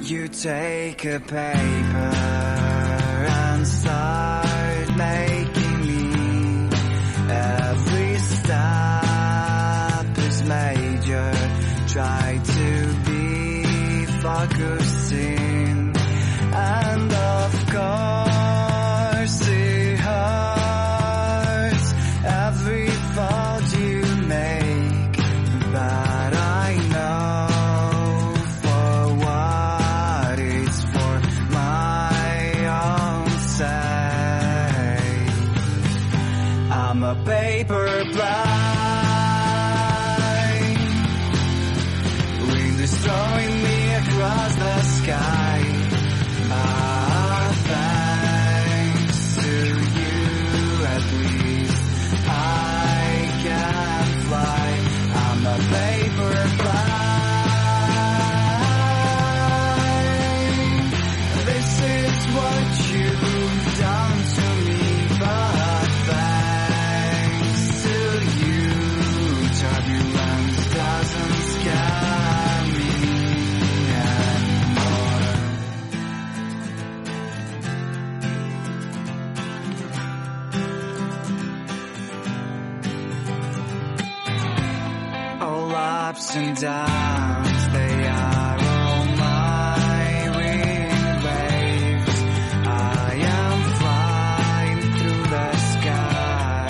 You take a paper and start making me. Every step is major. Try to be focusing, and of course it hurts every thought you make, but I know a paper blind, wind is throwing me across the sky. Thanks to you, at least I can fly. I'm a paper blind. This is what you've done to me, but turbulence doesn't scare me anymore. All ups and downs, they are all my wind waves. I am flying through the sky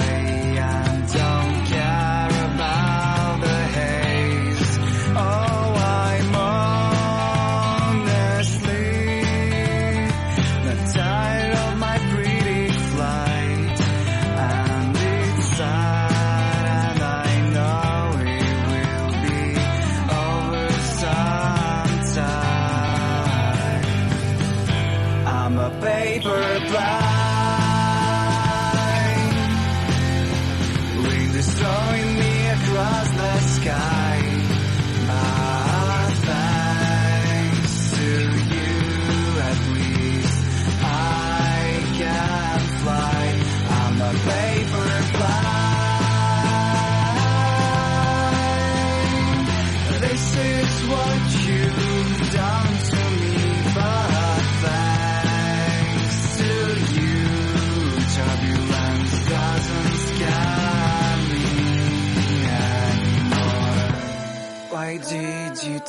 and don't care about the haze. Oh, I'm honestly not tired of my pretty flight, and it's sad, and I know it will be over sometime. I'm a paper blind, wind is throwing me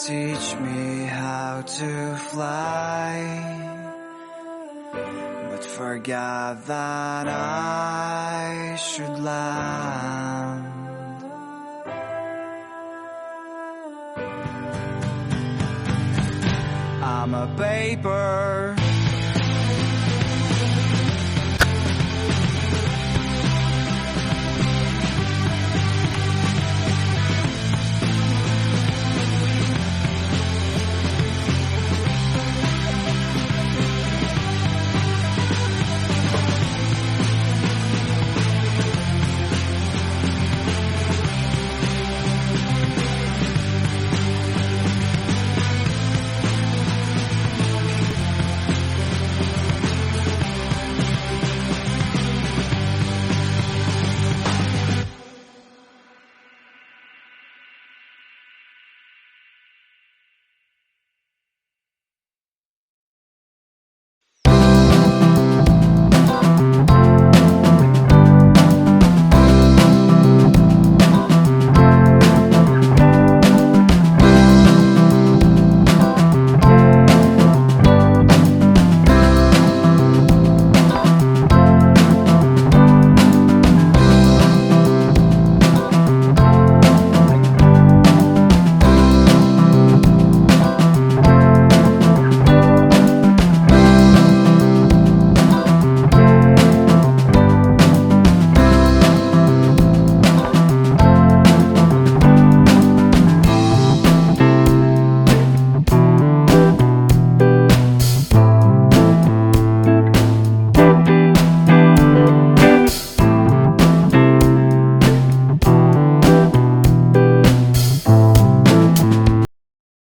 teach me how to fly, but forgot that I should land. I'm a paper